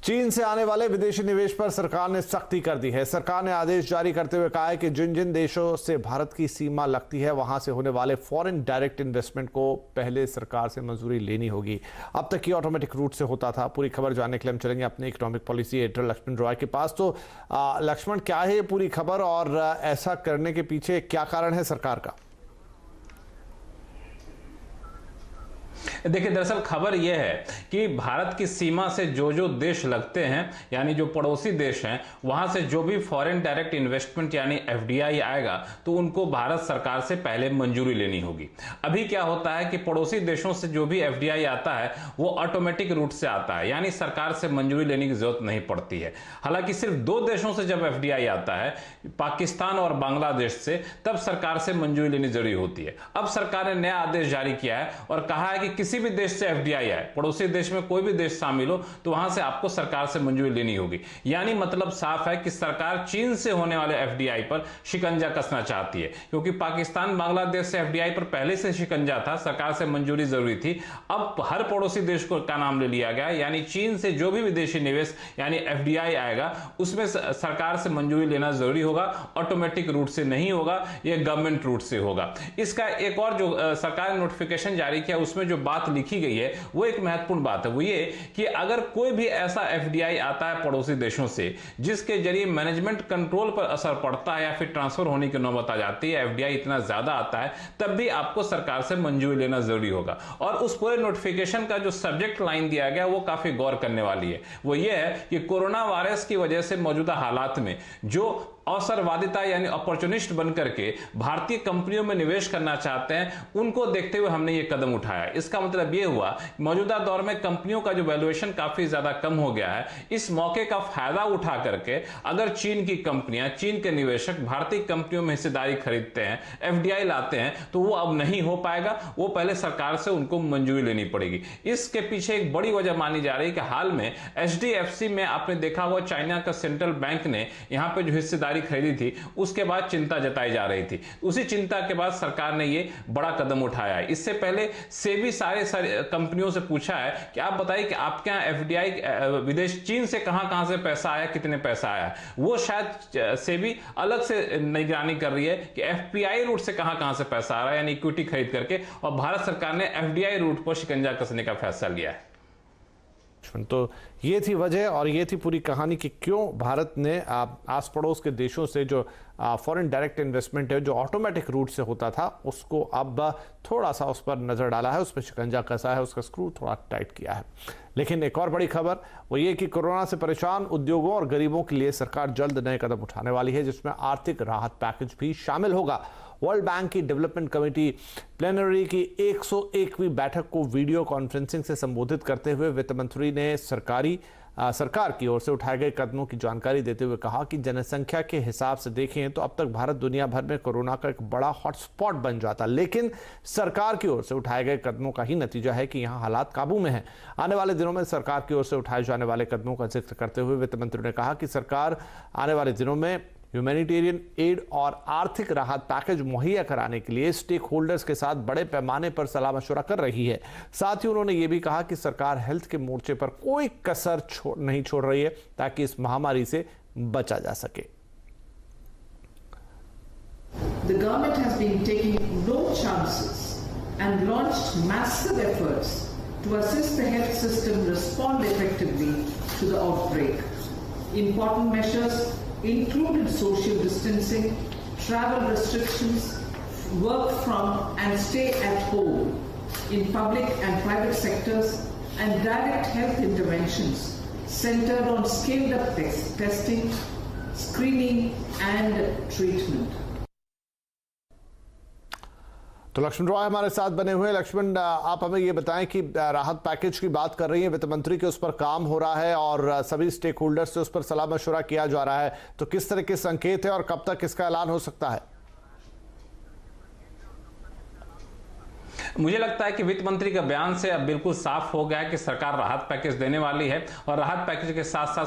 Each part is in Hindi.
चीन से आने वाले विदेशी निवेश पर सरकार ने सख्ती कर दी है। सरकार ने आदेश जारी करते हुए कहा है कि जिन जिन देशों से भारत की सीमा लगती है वहां से होने वाले फॉरेन डायरेक्ट इन्वेस्टमेंट को पहले सरकार से मंजूरी लेनी होगी। अब तक ये ऑटोमेटिक रूट से होता था। पूरी खबर जानने के लिए हम चलेंगे अपने economic policy editor Laxman Roy के पास। तो लक्ष्मण, क्या है ये पूरी खबर और ऐसा करने के पीछे क्या कारण है सरकार का? देखिए, दरअसल खबर यह है कि भारत की सीमा से जो जो देश लगते हैं, यानी जो पड़ोसी देश हैं, वहां से जो भी फॉरेन डायरेक्ट इन्वेस्टमेंट यानी एफडीआई आएगा तो उनको भारत सरकार से पहले मंजूरी लेनी होगी। अभी क्या होता है कि पड़ोसी देशों से जो भी एफडीआई आता है वो ऑटोमेटिक रूट से आता है, यानी सरकार से मंजूरी लेने की जरूरत नहीं पड़ती है। हालांकि सिर्फ दो देशों से जब एफडीआई आता है, पाकिस्तान और बांग्लादेश से, तब सरकार से मंजूरी लेनी जरूरी होती है। अब सरकार ने नया आदेश जारी किया है और कहा है कि किसी भी देश से एफडीआई आए, पड़ोसी देश में कोई भी देश शामिल हो, तो वहां से आपको सरकार से मंजूरी लेनी होगी। यानी मतलब साफ है कि सरकार चीन से होने वाले एफडीआई पर शिकंजा कसना चाहती है, क्योंकि पाकिस्तान बांग्लादेश से एफडीआई पर पहले से शिकंजा था, सरकार से मंजूरी जरूरी थी। अब हर पड़ोसी देश को का नाम ले लिया गया, यानी चीन से जो भी विदेशी निवेश यानी एफडीआई आएगा उसमें सरकार से मंजूरी लेना जरूरी होगा। ऑटोमेटिक रूट से नहीं होगा, यह गवर्नमेंट रूट से होगा। इसका एक और जो सरकार ने नोटिफिकेशन जारी किया उसमें जो बात लिखी गई है वो एक महत्वपूर्ण बात है। वो ये कि अगर कोई भी ऐसा एफडीआई आता है पड़ोसी देशों से जिसके जरिए मैनेजमेंट कंट्रोल पर असर पड़ता है या फिर ट्रांसफर होने की नौबत आ जाती है, एफडीआई इतना ज्यादा आता है, तब भी आपको सरकार से मंजूरी लेना जरूरी होगा। और उस पूरे नोटिफिकेशन का जो सब्जेक्ट लाइन दिया गया वो काफी गौर करने वाली है। वो ये है कि कोरोना वायरस की वजह से मौजूदा हालात में जो अवसरवादिता यानी अपॉर्चुनिस्ट बनकर के भारतीय कंपनियों में निवेश करना चाहते हैं, उनको देखते हुए हमने ये कदम उठाया। इसका मतलब ये हुआ मौजूदा दौर में कंपनियों का जो वैल्यूएशन काफी ज्यादा कम हो गया है, इस मौके का फायदा उठा करके अगर चीन की कंपनियां, चीन के निवेशक भारतीय कंपनियों में हिस्सेदारी खरीदते हैं, एफडीआई लाते हैं, तो वो अब नहीं हो पाएगा। वो पहले सरकार से उनको मंजूरी लेनी पड़ेगी। इसके पीछे एक बड़ी वजह मानी जा रही है कि हाल में एचडीएफसी में आपने देखा हुआ चाइना का सेंट्रल बैंक ने यहां पे जो हिस्सेदारी खरीदी थी, उसके बाद चिंता जताई जा रही थी। उसी चिंता के बाद सरकार ने यह बड़ा कदम उठाया है। इससे पहले सेबी सारे कंपनियों से पूछा है कि आप बताइए कि आपके यहां एफडीआई विदेश चीन से कहां से पैसा आया, कितने पैसा आया। वो शायद सेबी अलग से निगरानी कर रही है कि एफपीआई रूट से कहां से पैसा आ रहा है, यानी इक्विटी खरीद करके, और भारत सरकार ने एफडीआई रूट पर शिकंजा कसने का फैसला लिया है। तो ये थी वजह और ये थी पूरी कहानी कि क्यों भारत ने आस पड़ोस के देशों से जो फॉरेन डायरेक्ट इन्वेस्टमेंट है जो ऑटोमेटिक रूट से होता था उसको अब थोड़ा सा उस पर नजर डाला है, उस पर शिकंजा कसा है, उसका स्क्रू थोड़ा टाइट किया है। लेकिन एक और बड़ी खबर वो ये कि कोरोना से परेशान उद्योगों और गरीबों के लिए सरकार जल्द नए कदम उठाने वाली है, जिसमें आर्थिक राहत पैकेज भी शामिल होगा। वर्ल्ड बैंक की डेवलपमेंट कमेटी प्लेनरी की 101वीं बैठक को वीडियो कॉन्फ्रेंसिंग से संबोधित करते हुए वित्त मंत्री ने सरकार की ओर से उठाए गए कदमों की जानकारी देते हुए कहा कि जनसंख्या के हिसाब से देखें तो अब तक भारत दुनिया भर में कोरोना का एक बड़ा हॉटस्पॉट बन जाता, लेकिन सरकार की ओर से उठाए गए कदमों का ही नतीजा है कि यहां हालात काबू में हैं। आने वाले दिनों में सरकार की ओर से उठाए जाने वाले कदमों का जिक्र करते हुए वित्त मंत्री ने कहा कि सरकार आने वाले दिनों में ह्यूमैनिटेरियन एड और आर्थिक राहत पैकेज मुहैया कराने के लिए स्टेक होल्डर्स के साथ बड़े पैमाने पर सलाह मशवरा कर रही है। साथ ही उन्होंने ये भी कहा कि सरकार हेल्थ के मोर्चे पर कोई कसर नहीं छोड़ रही है ताकि इस महामारी से बचा जा सके। The government has been taking no chances and launched massive efforts to assist the health system respond effectively to the outbreak. Important measures included social distancing, travel restrictions, work from and stay at home in public and private sectors, and direct health interventions centered on scaled-up testing, screening, and treatment. तो लक्ष्मण रॉय हमारे साथ बने हुए हैं। लक्ष्मण, आप हमें ये बताएं कि राहत पैकेज की बात कर रही है वित्त मंत्री के, उस पर काम हो रहा है और सभी स्टेक होल्डर से उस पर सलाह मशवरा किया जा रहा है, तो किस तरह के संकेत है और कब तक इसका ऐलान हो सकता है? मुझे लगता है कि वित्त मंत्री का बयान से अब बिल्कुल साफ हो गया है कि सरकार राहत पैकेज देने वाली है और राहत पैकेज के साथ साथ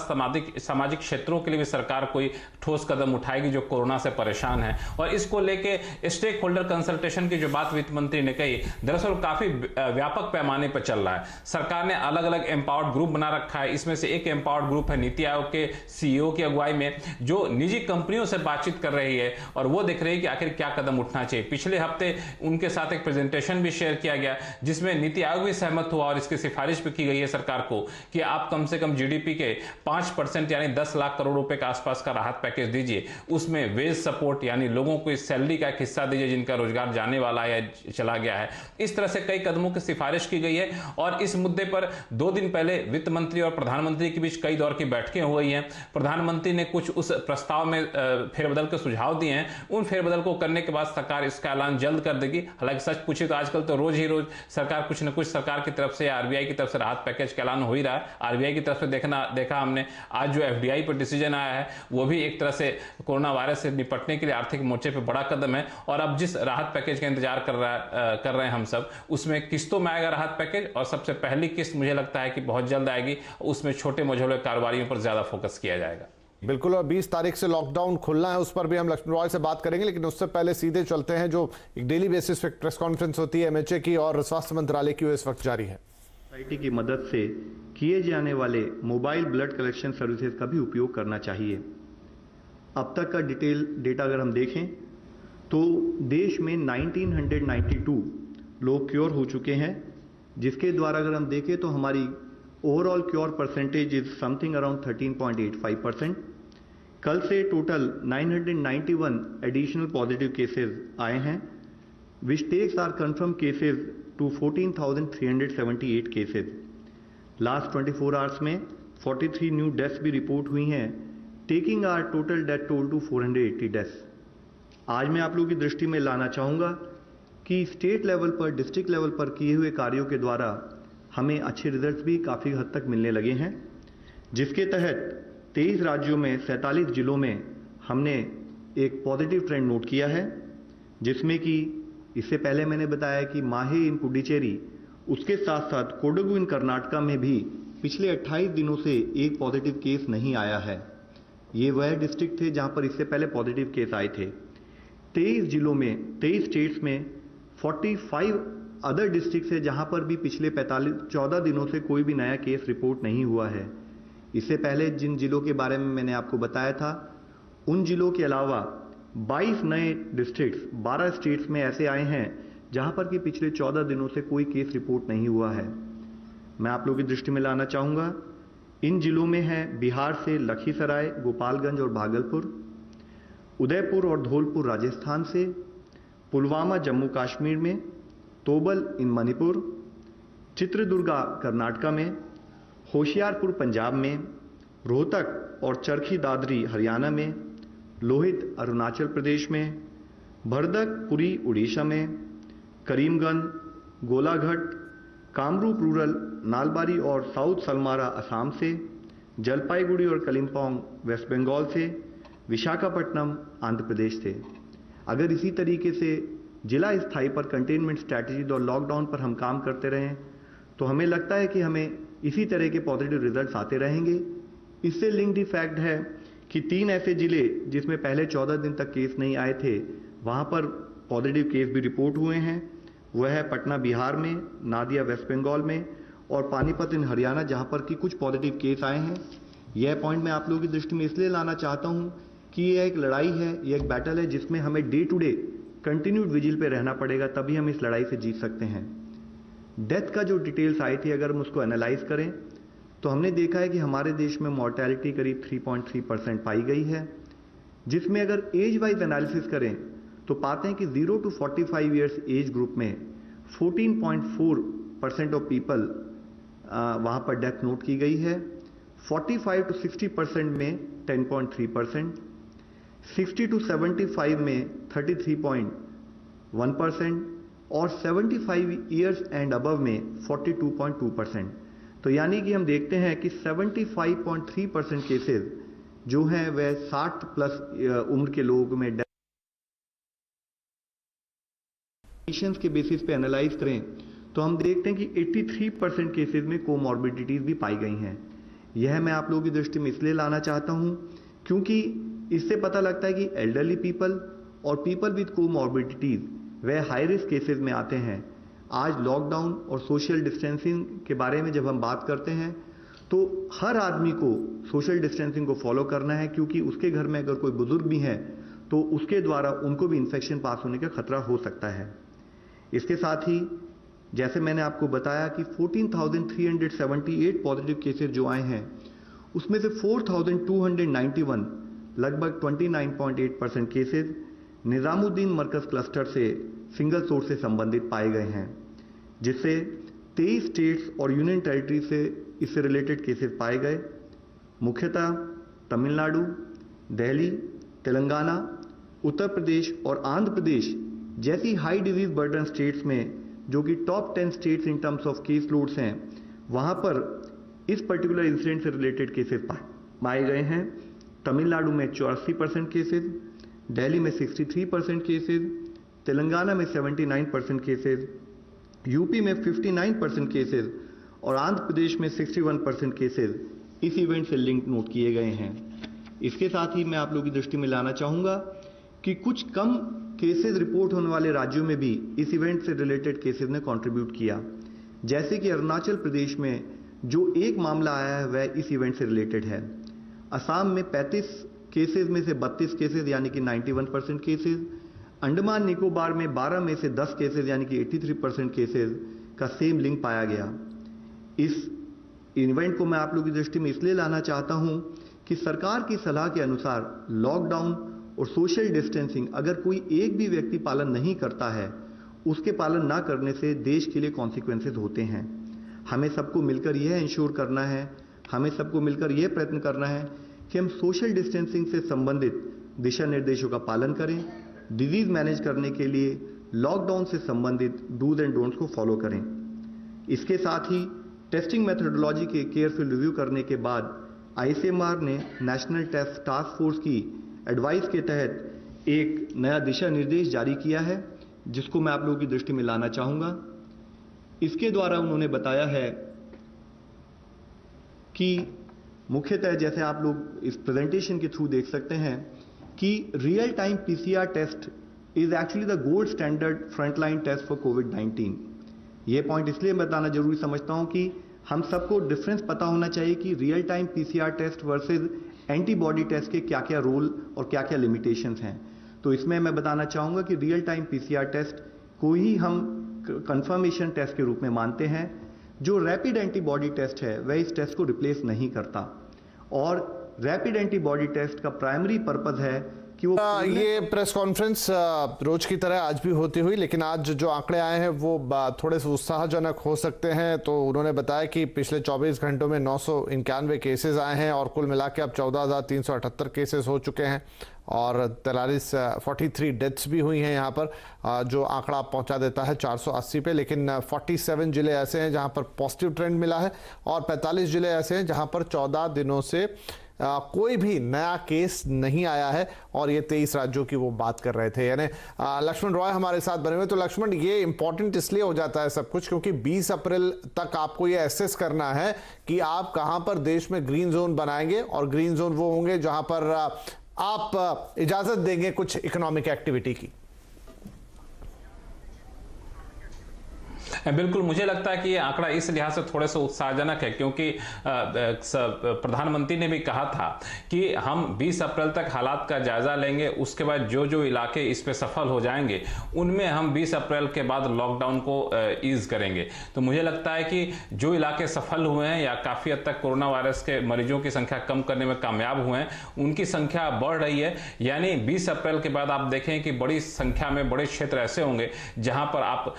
सामाजिक क्षेत्रों के लिए भी सरकार कोई ठोस कदम उठाएगी जो कोरोना से परेशान है। और इसको लेके स्टेक होल्डर कंसल्टेशन की जो बात वित्त मंत्री ने कही, दरअसल काफी व्यापक पैमाने पर चल रहा है। सरकार ने अलग अलग एम्पावर्ड ग्रुप बना रखा है। इसमें से एक एम्पावर्ड ग्रुप है नीति आयोग के सीईओ की अगुवाई में, जो निजी कंपनियों से बातचीत कर रही है और वो देख रही है कि आखिर क्या कदम उठना चाहिए। पिछले हफ्ते उनके साथ एक प्रेजेंटेशन भी शेयर किया गया जिसमें नीति आयोग भी सहमत हुआ और इसकी सिफारिश भी की गई है सरकार को कि आप कम से कम जीडीपी के 5% यानी 10 लाख करोड़ रुपए के आसपास का राहत पैकेज दीजिए। उसमें वेज सपोर्ट यानी लोगों को इस सैलरी का एक हिस्सा दीजिए जिनका रोजगार जाने वाला है या चला गया है। इस तरह से कई कदमों की सिफारिश की गई है और इस मुद्दे पर 2 दिन पहले वित्त मंत्री और प्रधानमंत्री के बीच कई दौर की बैठकें हुई हैं। प्रधानमंत्री ने कुछ उस प्रस्ताव में फेरबदल के सुझाव दिए हैं। उन फेरबदल को करने के बाद सरकार इसका ऐलान जल्द कर देगी। हालांकि सच पूछे तो आजकल तो रोज ही रोज सरकार कुछ न कुछ सरकार की तरफ से, आरबीआई की तरफ से राहत पैकेज का ऐलान हो ही रहा है। आरबीआई की तरफ से देखा हमने आज जो एफडीआई पर डिसीजन आया है वो भी एक तरह से कोरोना वायरस से निपटने के लिए आर्थिक मोर्चे पर बड़ा कदम है। और अब जिस राहत पैकेज का इंतजार कर रहे हैं हम सब, उसमें किस्तों में आएगा राहत पैकेज और सबसे पहली किस्त मुझे लगता है कि बहुत जल्द आएगी। उसमें छोटे मझोले कारोबारियों पर ज्यादा फोकस किया जाएगा। बिल्कुल, और 20 तारीख से लॉकडाउन खुलना है, उस पर भी हम लक्ष्मण रॉय से बात करेंगे, लेकिन उससे पहले सीधे चलते हैं जो एक डेली बेसिस पे प्रेस कॉन्फ्रेंस होती है एमएचए की और स्वास्थ्य मंत्रालय की, वो इस वक्त जारी है। सोसाइटी की मदद से किए जाने वाले मोबाइल ब्लड कलेक्शन सर्विसेज का भी उपयोग करना चाहिए। अब तक का डिटेल डेटा अगर हम देखें तो देश में 1992 लोग क्योर हो चुके हैं, जिसके द्वारा अगर हम देखें तो हमारी overall cure percentage is something around 13.85%। कल से टोटल 991 एडिशनल पॉजिटिव केसेस आए हैं, which takes our confirmed cases to 14,378 cases. Last 24 hours में 43 न्यू डेथ्स भी रिपोर्ट हुई हैं, taking our total death toll to 480 deaths. आज मैं आप लोगों की दृष्टि में लाना चाहूँगा कि स्टेट लेवल पर, डिस्ट्रिक्ट लेवल पर किए हुए कार्यों के द्वारा हमें अच्छे रिजल्ट्स भी काफ़ी हद तक मिलने लगे हैं, जिसके तहत 23 राज्यों में 47 जिलों में हमने एक पॉजिटिव ट्रेंड नोट किया है, जिसमें कि इससे पहले मैंने बताया कि माहे इन पुडुचेरी, उसके साथ साथ कोडगु इन कर्नाटका में भी पिछले 28 दिनों से एक पॉजिटिव केस नहीं आया है। ये वह डिस्ट्रिक्ट थे जहां पर इससे पहले पॉजिटिव केस आए थे। 23 जिलों में, 23 स्टेट्स में 45 अदर डिस्ट्रिक्ट है जहां पर भी पिछले 14 दिनों से कोई भी नया केस रिपोर्ट नहीं हुआ है। इससे पहले जिन जिलों के बारे में मैंने आपको बताया था, उन जिलों के अलावा 22 नए डिस्ट्रिक्ट्स, 12 स्टेट्स में ऐसे आए हैं जहां पर कि पिछले 14 दिनों से कोई केस रिपोर्ट नहीं हुआ है। मैं आप लोगों की दृष्टि में लाना चाहूँगा, इन जिलों में है बिहार से लखीसराय, गोपालगंज और भागलपुर, उदयपुर और धौलपुर राजस्थान से, पुलवामा जम्मू कश्मीर में, तोबल इन मणिपुर, चित्रदुर्गा कर्नाटका में, होशियारपुर पंजाब में, रोहतक और चरखी दादरी हरियाणा में, लोहित अरुणाचल प्रदेश में, भरदक पुरी उड़ीसा में, करीमगंज, गोलाघाट, कामरूप रूरल, नालबारी और साउथ सलमारा असम से, जलपाईगुड़ी और कलिम्पोंग वेस्ट बंगाल से, विशाखापट्टनम आंध्र प्रदेश से। अगर इसी तरीके से जिला स्थाई पर कंटेनमेंट स्ट्रैटेजी और लॉकडाउन पर हम काम करते रहें तो हमें लगता है कि हमें इसी तरह के पॉजिटिव रिजल्ट्स आते रहेंगे। इससे लिंक्ड फैक्ट है कि 3 ऐसे जिले जिसमें पहले 14 दिन तक केस नहीं आए थे, वहां पर पॉजिटिव केस भी रिपोर्ट हुए हैं। वह है पटना बिहार में, नादिया वेस्ट बंगाल में और पानीपत इन हरियाणा, जहां पर कि कुछ पॉजिटिव केस आए हैं। यह पॉइंट मैं आप लोगों की दृष्टि में इसलिए लाना चाहता हूं कि यह एक लड़ाई है, यह एक बैटल है जिसमें हमें day to day continued vigil पे रहना पड़ेगा, तभी हम इस लड़ाई से जीत सकते हैं। डेथ का जो डिटेल्स आई थी, अगर हम उसको एनालाइज करें तो हमने देखा है कि हमारे देश में मॉर्टेलिटी करीब 3.3% पाई गई है, जिसमें अगर एज वाइज एनालिसिस करें तो पाते हैं कि 0 to 45 ईयर्स एज ग्रुप में 14.4% ऑफ पीपल वहां पर डेथ नोट की गई है। 45 to 60% में 10.3%, 60 to 75 में 33.1% और 75 ईयर्स एंड अबव में 42.2%। तो यानी कि हम देखते हैं कि 75.3% केसेस जो हैं वह 60 प्लस उम्र के लोगों में पेशेंट्स के बेसिस पे एनालाइज करें तो हम देखते हैं कि 83% केसेस में कोमॉर्बिडिटीज भी पाई गई हैं। यह मैं आप लोगों की दृष्टि में इसलिए लाना चाहता हूं क्योंकि इससे पता लगता है कि एल्डरली पीपल और पीपल विद कोमॉर्बिडिटीज वह हाई रिस्क केसेस में आते हैं। आज लॉकडाउन और सोशल डिस्टेंसिंग के बारे में जब हम बात करते हैं तो हर आदमी को सोशल डिस्टेंसिंग को फॉलो करना है, क्योंकि उसके घर में अगर कोई बुजुर्ग भी है तो उसके द्वारा उनको भी इन्फेक्शन पास होने का खतरा हो सकता है। इसके साथ ही जैसे मैंने आपको बताया कि 14,378 पॉजिटिव केसेस जो आए हैं उसमें से 4,291 लगभग 29.8% केसेस निजामुद्दीन मरकज क्लस्टर से सिंगल सोर्स से संबंधित पाए गए हैं, जिससे 23 स्टेट्स और यूनियन टेरिटरी से इससे रिलेटेड केसेस पाए गए। मुख्यतः तमिलनाडु, दिल्ली, तेलंगाना, उत्तर प्रदेश और आंध्र प्रदेश जैसी हाई डिजीज बर्डन स्टेट्स में, जो कि top 10 states in terms of case loads हैं, वहां पर इस पर्टिकुलर इंसिडेंट से रिलेटेड केसेस पाए गए हैं। तमिलनाडु में 84% केसेस, दिल्ली में 63% केसेस, तेलंगाना में 79% केसेस, यूपी में 59% केसेस और आंध्र प्रदेश में 61% केसेस इस इवेंट से लिंक नोट किए गए हैं। इसके साथ ही मैं आप लोगों की दृष्टि में लाना चाहूंगा कि कुछ कम केसेस रिपोर्ट होने वाले राज्यों में भी इस इवेंट से रिलेटेड केसेस ने कंट्रीब्यूट किया। जैसे कि अरुणाचल प्रदेश में जो एक मामला आया है वह इस इवेंट से रिलेटेड है। असम में 35 केसेस में से 32 केसेस यानी कि 91% केसेस, अंडमान निकोबार में 12 में से 10 केसेस यानी कि 83% केसेस का सेम लिंक पाया गया। इस इवेंट को मैं आप लोगों की दृष्टि में इसलिए लाना चाहता हूं कि सरकार की सलाह के अनुसार लॉकडाउन और सोशल डिस्टेंसिंग अगर कोई एक भी व्यक्ति पालन नहीं करता है, उसके पालन ना करने से देश के लिए कॉन्सिक्वेंसेस होते हैं। हमें सबको मिलकर यह इंश्योर करना है, हमें सबको मिलकर यह प्रयत्न करना है कि हम सोशल डिस्टेंसिंग से संबंधित दिशा निर्देशों का पालन करें, डिजीज मैनेज करने के लिए लॉकडाउन से संबंधित डूज एंड डोंट्स को फॉलो करें। इसके साथ ही टेस्टिंग मेथोडोलॉजी के केयरफुल रिव्यू करने के बाद आईसीएमआर ने नेशनल टेस्ट टास्क फोर्स की एडवाइस के तहत एक नया दिशा निर्देश जारी किया है, जिसको मैं आप लोगों की दृष्टि में लाना चाहूंगा। इसके द्वारा उन्होंने बताया है कि मुख्यतः जैसे आप लोग इस प्रेजेंटेशन के थ्रू देख सकते हैं कि real time PCR test is actually the gold standard frontline test for कोविड-19। ये पॉइंट इसलिए बताना जरूरी समझता हूं कि हम सबको डिफरेंस पता होना चाहिए कि real time PCR test versus antibody test के क्या क्या रोल और क्या क्या लिमिटेशंस हैं। तो इसमें मैं बताना चाहूंगा कि रियल टाइम पीसीआर टेस्ट को ही हम कंफर्मेशन टेस्ट के रूप में मानते हैं। जो रैपिड एंटीबॉडी टेस्ट है वह इस टेस्ट को रिप्लेस नहीं करता, और रैपिड एंटीबॉडी टेस्ट का प्राइमरी पर्पस है कि वो ये प्रेस कॉन्फ्रेंस रोज की तरह आज भी होती हुई, लेकिन आज जो आंकड़े आए हैं वो थोड़े से उत्साहजनक हो सकते हैं। तो उन्होंने बताया कि पिछले 24 घंटों में 991 केसेस आए हैं और कुल मिला के अब 14,378 केसेस हो चुके हैं और 43 डेथ्स भी हुई हैं यहाँ पर, जो आंकड़ा पहुँचा देता है 480 पे। लेकिन 47 जिले ऐसे हैं जहाँ पर पॉजिटिव ट्रेंड मिला है और 45 जिले ऐसे हैं जहाँ पर 14 दिनों से कोई भी नया केस नहीं आया है, और ये 23 राज्यों की वो बात कर रहे थे। यानी लक्ष्मण रॉय हमारे साथ बने हुए। तो लक्ष्मण, ये इंपॉर्टेंट इसलिए हो जाता है सब कुछ क्योंकि 20 अप्रैल तक आपको ये एसेस करना है कि आप कहां पर देश में ग्रीन जोन बनाएंगे, और ग्रीन जोन वो होंगे जहां पर आप इजाजत देंगे कुछ इकोनॉमिक एक्टिविटी की। बिल्कुल, मुझे लगता है कि ये आंकड़ा इस लिहाज से थोड़े से उत्साहजनक है क्योंकि प्रधानमंत्री ने भी कहा था कि हम 20 अप्रैल तक हालात का जायजा लेंगे, उसके बाद जो जो इलाके इस पे सफल हो जाएंगे उनमें हम 20 अप्रैल के बाद लॉकडाउन को ईज करेंगे। तो मुझे लगता है कि जो इलाके सफल हुए हैं या काफ़ी हद तक कोरोना वायरस के मरीजों की संख्या कम करने में कामयाब हुए हैं, उनकी संख्या बढ़ रही है। यानी 20 अप्रैल के बाद आप देखें कि बड़ी संख्या में बड़े क्षेत्र ऐसे होंगे जहां पर आप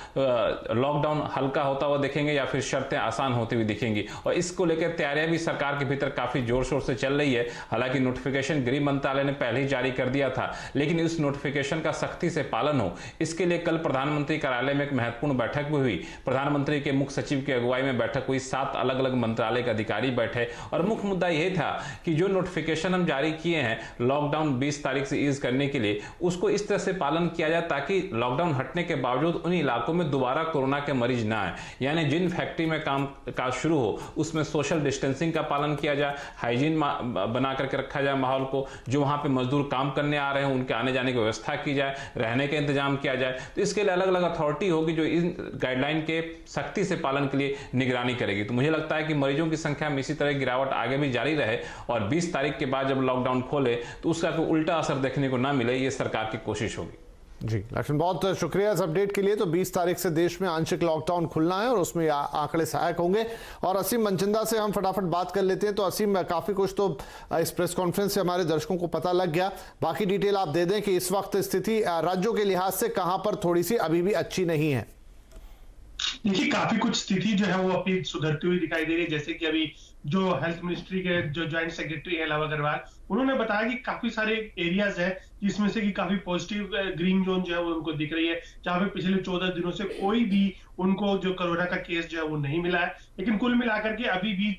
लॉकडाउन लॉकडाउन हल्का होता हुआ दिखेंगे या फिर शर्तें आसान होती हुई दिखेंगी। और इसको लेकर तैयारियां भी सरकार के भीतर काफी जोर शोर से चल रही है। हालांकि नोटिफिकेशन गृह मंत्रालय ने पहले ही जारी कर दिया था, लेकिन इस नोटिफिकेशन का सख्ती से पालन हो, इसके लिए कल प्रधानमंत्री कार्यालय में एक महत्वपूर्ण बैठक भी हुई। प्रधानमंत्री के मुख्य सचिव की अगुवाई में बैठक हुई, 7 अलग अलग मंत्रालय के अधिकारी बैठे और मुख्य मुद्दा यह था कि जो नोटिफिकेशन हम जारी किए हैं लॉकडाउन 20 तारीख से ईज करने के लिए, उसको इस तरह से पालन किया जाए ताकि लॉकडाउन हटने के बावजूद उन इलाकों में दोबारा कोरोना के मरीज ना आए। यानी जिन फैक्ट्री में काम काज शुरू हो उसमें सोशल डिस्टेंसिंग का पालन किया जाए, हाइजीन बना करके रखा जाए माहौल को, जो वहां पे मजदूर काम करने आ रहे हैं उनके आने जाने की व्यवस्था की जाए, रहने का इंतजाम किया जाए। तो इसके लिए अलग अलग अथॉरिटी होगी जो इन गाइडलाइन के सख्ती से पालन के लिए निगरानी करेगी। तो मुझे लगता है कि मरीजों की संख्या में इसी तरह गिरावट आगे भी जारी रहे और 20 तारीख के बाद जब लॉकडाउन खोले तो उसका कोई उल्टा असर देखने को ना मिले, ये सरकार की कोशिश होगी। जी लक्ष्मण, बहुत शुक्रिया इस अपडेट के लिए। तो 20 तारीख से देश में आंशिक लॉकडाउन खुलना है और उसमें आंकड़े सहायक होंगे। और असीम मनचंदा से हम फटाफट बात कर लेते हैं। तो असीम, काफी कुछ तो इस प्रेस कॉन्फ्रेंस से हमारे दर्शकों को पता लग गया, बाकी डिटेल आप दे दें कि इस वक्त स्थिति राज्यों के लिहाज से कहां पर थोड़ी सी अभी भी अच्छी नहीं है। देखिए, काफी कुछ स्थिति जो है वो अभी सुधरती हुई दिखाई दे रही है। जैसे कि अभी जो हेल्थ मिनिस्ट्री के जो ज्वाइंट सेक्रेटरी है लव अग्रवाल, उन्होंने बताया कि काफी सारे एरियाज है जिसमें से कि काफी पॉजिटिव ग्रीन जोन जो है वो उनको दिख रही है, जहां पे पिछले 14 दिनों से कोई भी उनको जो कोरोना का केस जो है वो नहीं मिला है। लेकिन कुल मिलाकर के अभी भी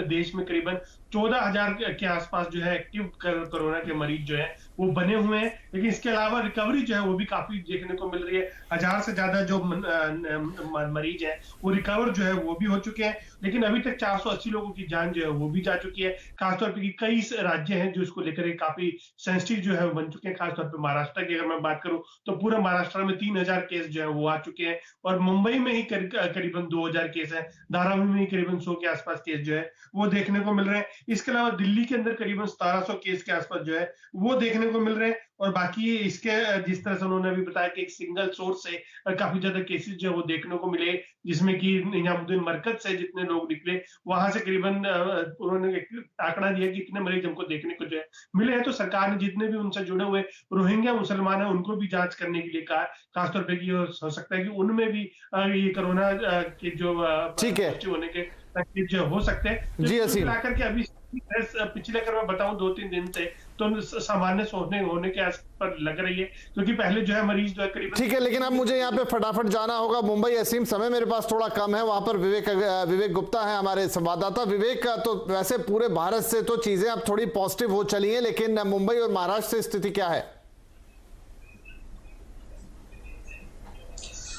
देश में करीबन 14,000 के आसपास जो है एक्टिव कोरोना के मरीज जो है वो बने हुए हैं। लेकिन इसके अलावा रिकवरी जो है वो भी काफी देखने को मिल रही है। 1000 से ज्यादा जो मरीज है वो रिकवर जो है वो भी हो चुके हैं। लेकिन अभी तक 480 लोगों की जान जो है वो भी जा चुकी है। खासतौर पर कई राज्य हैं जो इसको लेकर काफी सेंसिटिव जो है बन चुके हैं। खासतौर पर महाराष्ट्र की अगर मैं बात करूं तो पूरा महाराष्ट्र में 3000 केस जो है वो आ चुके हैं और मुंबई में ही करीबन 2000 केस है, धारावी में ही करीबन 100 के आसपास केस जो है वो देखने को मिल रहे हैं। इसके अलावा दिल्ली के अंदर करीबन 1700 केस के आसपास जो है वो देखने को मिल रहे हैं। और बाकी इसके जिस तरह से उन्होंने अभी बताया कि एक सिंगल सोर्स से काफी ज्यादा केसेस जो है वो देखने को मिले, जिसमें कि निजामुद्दीन मरकज से जितने लोग निकले वहां से करीबन उन्होंने आंकड़ा दिया कि इतने मरीज हमको देखने को जो है मिले हैं। तो सरकार ने जितने भी उनसे जुड़े हुए रोहिंग्या मुसलमान है उनको भी जांच करने के लिए कहा। खासतौर पर हो सकता है कि उनमें भी ये कोरोना के जो होने के जो हो सकते हैं। जी असीम, मिलाकर के अभी पिछले अगर मैं बताऊं 2-3 दिन से तो सामान्य सोचने होने के आस पर लग रही है, क्योंकि पहले जो है मरीज जो है करीब ठीक है। लेकिन अब मुझे यहाँ पे फटाफट जाना होगा मुंबई। असीम, समय मेरे पास थोड़ा कम है, वहां पर विवेक गुप्ता है हमारे संवाददाता। विवेक, तो वैसे पूरे भारत से तो चीजें अब थोड़ी पॉजिटिव हो चली हैं, लेकिन मुंबई और महाराष्ट्र से स्थिति क्या है?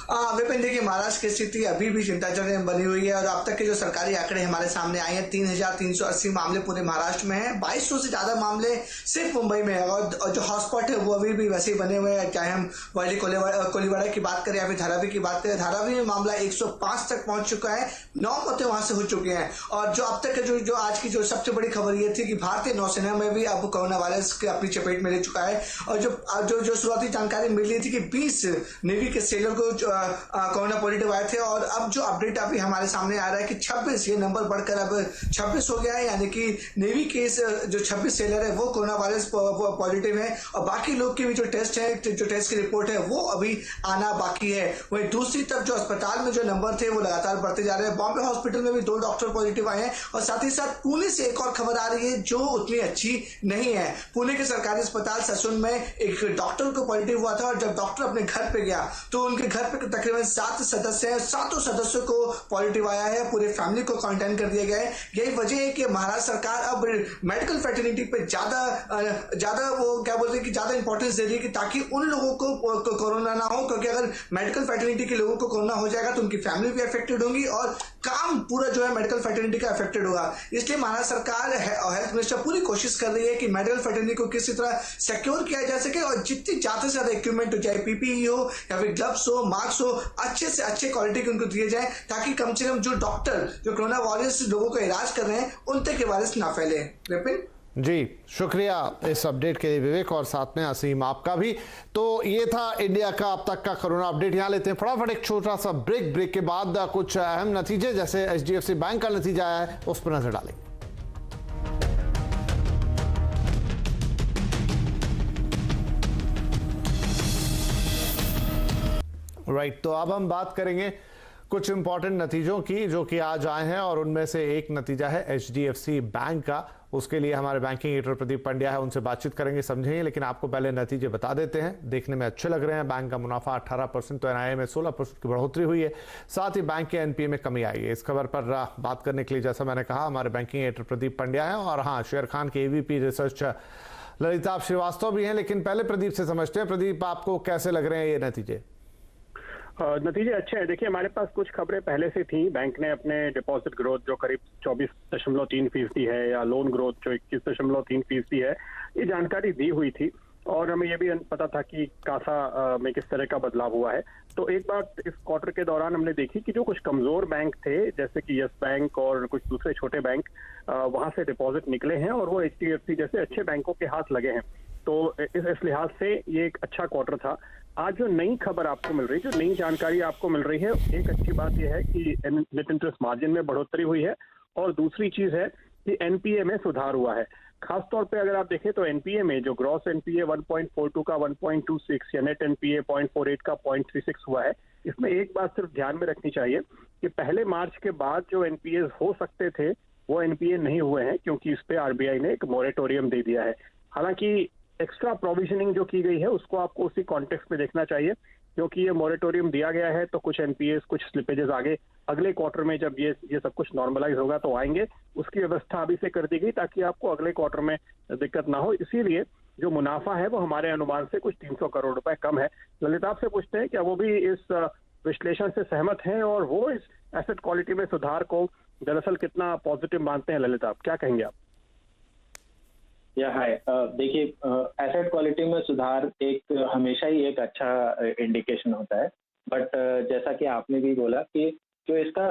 विपिन, देखिए महाराष्ट्र की स्थिति अभी भी चिंताजनक बनी हुई है और अब तक के जो सरकारी आंकड़े हमारे सामने आए हैं 3380 मामले पूरे महाराष्ट्र में हैं। 2200 से ज्यादा मामले सिर्फ मुंबई में है और जो हॉटस्पॉट है वो अभी भी वैसे ही बने हुए हैं। चाहे हम वर्ली कोलीवाड़ा की बात करें या फिर धारावी की बात करें, धारावी में मामला 105 तक पहुंच चुका है, 9 मौतें वहां से हो चुकी हैं। और जो अब तक के जो आज की जो सबसे बड़ी खबर ये थी कि भारतीय नौसेना में भी अब कोरोना वायरस के अपनी चपेट में ले चुका है। और जो शुरुआती जानकारी मिल रही थी कि 20 नेवी के सेलर को कोरोना पॉजिटिव आए थे और अब जो अपडेट अभी हमारे सामने आ रहा है कि 26 ये नंबर बढ़कर अब 26 हो गया है। यानी कि नेवी के जो 26 सेलर है वो कोरोना वायरस पॉजिटिव है और बाकी लोग की भी जो टेस्ट है, जो टेस्ट की रिपोर्ट है वो अभी आना बाकी है। वहीं दूसरी तरफ जो अस्पताल में जो नंबर थे वो लगातार बढ़ते जा रहे हैं। बॉम्बे हॉस्पिटल में भी 2 डॉक्टर पॉजिटिव आए हैं और साथ ही साथ पुणे से एक और खबर आ रही है जो उतनी अच्छी नहीं है। पुणे के सरकारी अस्पताल ससुन में एक डॉक्टर को पॉजिटिव हुआ था और जब डॉक्टर अपने घर पे गया तो उनके घर पे तकरीबन 7 सदस्य हैं, 7 सदस्यों को पॉजिटिव आया है, पूरे फैमिली को क्वारंटाइन कर दिया गया है। यही वजह है कि महाराष्ट्र सरकार अब मेडिकल फैटर्निटी पे ज्यादा वो क्या बोलते हैं कि ज्यादा इंपॉर्टेंस दे रही है कि ताकि उन लोगों को कोरोना ना हो, क्योंकि अगर मेडिकल फैटर्निटी के लोगों को कोरोना हो जाएगा तो उनकी फैमिली भी अफेक्टेड होंगी और काम पूरा जो है मेडिकल फैटर्निटी का अफेक्टेड होगा। इसलिए महाराष्ट्र सरकार हेल्थ मिनिस्टर पूरी कोशिश कर रही है कि मेडिकल फैटर्निटी को किसी तरह सिक्योर किया जा सके और जितनी ज्यादा से ज्यादा इक्विपमेंट हो, चाहे पीपीई हो या फिर ग्लव्स हो, मास्क हो, अच्छे से अच्छे क्वालिटी के उनको दिए जाए ताकि कम से कम जो डॉक्टर जो कोरोना वायरस लोगों का इलाज कर रहे हैं उन तक ये वायरस ना फैले। विपिन जी शुक्रिया इस अपडेट के लिए विवेक, और साथ में असीम आपका भी। तो ये था इंडिया का अब तक का कोरोना अपडेट। यहाँ लेते हैं फटाफट एक छोटा सा ब्रेक के बाद कुछ अहम नतीजे जैसे एचडीएफसी बैंक का नतीजा आया है उस पर नजर डालेंगे। राइट, तो अब हम बात करेंगे कुछ इंपॉर्टेंट नतीजों की जो कि आज आए हैं, और उनमें से एक नतीजा है HDFC बैंक का। उसके लिए हमारे बैंकिंग एडिटर प्रदीप पंड्या है, उनसे बातचीत करेंगे, समझेंगे। लेकिन आपको पहले नतीजे बता देते हैं, देखने में अच्छे लग रहे हैं। बैंक का मुनाफा 18%, तो NII में 16% की बढ़ोतरी हुई है। साथ ही बैंक के NPA में कमी आई है। इस खबर पर बात करने के लिए, जैसा मैंने कहा, हमारे बैंकिंग एडिटर प्रदीप पंड्या है, और हाँ, शेर खान के AVP रिसर्च ललिताभ श्रीवास्तव भी हैं। लेकिन पहले प्रदीप से समझते हैं। प्रदीप, आपको कैसे लग रहे हैं ये नतीजे? नतीजे अच्छे हैं। देखिए, हमारे पास कुछ खबरें पहले से थी। बैंक ने अपने डिपॉजिट ग्रोथ जो करीब 24.3% है, या लोन ग्रोथ जो 21.3% है, ये जानकारी दी हुई थी, और हमें ये भी पता था कि कासा में किस तरह का बदलाव हुआ है। तो एक बात इस क्वार्टर के दौरान हमने देखी कि जो कुछ कमजोर बैंक थे, जैसे कि यस बैंक और कुछ दूसरे छोटे बैंक, वहां से डिपॉजिट निकले हैं, और वो HDFC जैसे अच्छे बैंकों के हाथ लगे हैं। तो इस लिहाज से ये एक अच्छा क्वार्टर था। आज जो नई खबर आपको मिल रही है, जो नई जानकारी आपको मिल रही है, एक अच्छी बात यह है कि नेट इंटरेस्ट मार्जिन में बढ़ोतरी हुई है, और दूसरी चीज है कि NPA में सुधार हुआ है। खासतौर पे अगर आप देखें तो NPA में जो ग्रॉस NPA 1.42 का 1.26 या नेट NPA 0.48 का 0.36 हुआ है, इसमें एक बात सिर्फ ध्यान में रखनी चाहिए कि पहले मार्च के बाद जो NPAs हो सकते थे वो NPA नहीं हुए हैं, क्योंकि इस पे RBI ने एक मोरेटोरियम दे दिया है। हालांकि एक्स्ट्रा प्रोविजनिंग जो की गई है उसको आपको उसी कॉन्टेक्स्ट में देखना चाहिए, क्योंकि ये मोरेटोरियम दिया गया है तो कुछ NPAs, कुछ स्लिपेजेस आगे अगले क्वार्टर में जब ये सब कुछ नॉर्मलाइज होगा तो आएंगे। उसकी व्यवस्था अभी से कर दी गई ताकि आपको अगले क्वार्टर में दिक्कत ना हो। इसीलिए जो मुनाफा है वो हमारे अनुमान से कुछ 300 करोड़ रुपए कम है। ललिता आपसे पूछते हैं, क्या वो भी इस विश्लेषण से सहमत हैं, और वो इस एसेट क्वालिटी में सुधार को दरअसल कितना पॉजिटिव मानते हैं? ललिता, आप क्या कहेंगे आप? या हाय, देखिए, एसेट क्वालिटी में सुधार एक हमेशा ही एक अच्छा इंडिकेशन होता है। बट जैसा कि आपने भी बोला कि जो इसका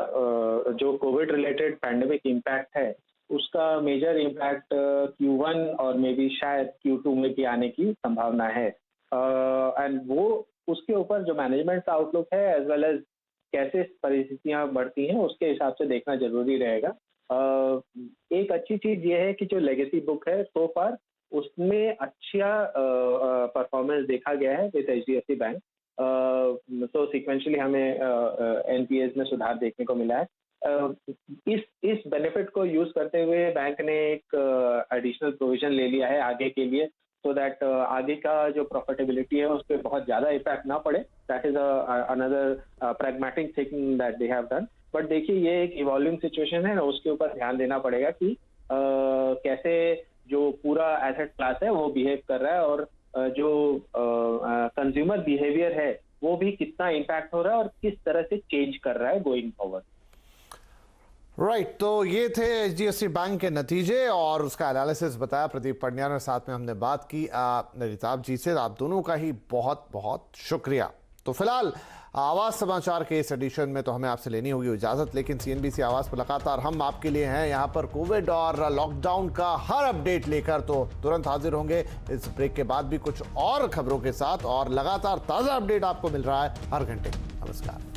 जो कोविड रिलेटेड पैंडेमिक इम्पैक्ट है, उसका मेजर इम्पैक्ट Q1 और मे बी शायद Q2 में भी आने की संभावना है। एंड वो उसके ऊपर जो मैनेजमेंट का आउटलुक है, एज वेल एज कैसे परिस्थितियां बढ़ती हैं, उसके हिसाब से देखना जरूरी रहेगा। एक अच्छी चीज ये है कि जो लेगेसी बुक है सो फार, उसमें अच्छा परफॉर्मेंस देखा गया है विद HDFC बैंक। तो सिक्वेंशली हमें NPAs में सुधार देखने को मिला है। इस बेनिफिट को यूज करते हुए बैंक ने एक एडिशनल प्रोविजन ले लिया है आगे के लिए, सो दैट आगे का जो प्रॉफिटेबिलिटी है उस पर बहुत ज्यादा इफेक्ट ना पड़े। That is another pragmatic thing that they have done. But देखिए, ये एक इवॉल्विंग सिचुएशन है ना, उसके ऊपर ध्यान देना पड़ेगा कि कैसे जो पूरा एसेट क्लास है वो बिहेव कर रहा है, और जो कंज्यूमर बिहेवियर है वो भी कितना इम्पैक्ट हो रहा है और किस तरह से चेंज कर रहा है गोइंग फॉरवर्ड। राइट, तो ये थे HDFC बैंक के नतीजे, और उसका एनालिसिस बताया प्रदीप पंड्या ने। साथ में हमने बात की ललिताभ जी से। आप दोनों का ही बहुत बहुत शुक्रिया। तो फिलहाल आवाज समाचार के इस एडिशन में तो हमें आपसे लेनी होगी इजाजत, लेकिन CNBC आवाज पर लगातार हम आपके लिए हैं यहाँ पर कोविड और लॉकडाउन का हर अपडेट लेकर। तो तुरंत हाजिर होंगे इस ब्रेक के बाद भी कुछ और खबरों के साथ, और लगातार ताजा अपडेट आपको मिल रहा है हर घंटे। नमस्कार।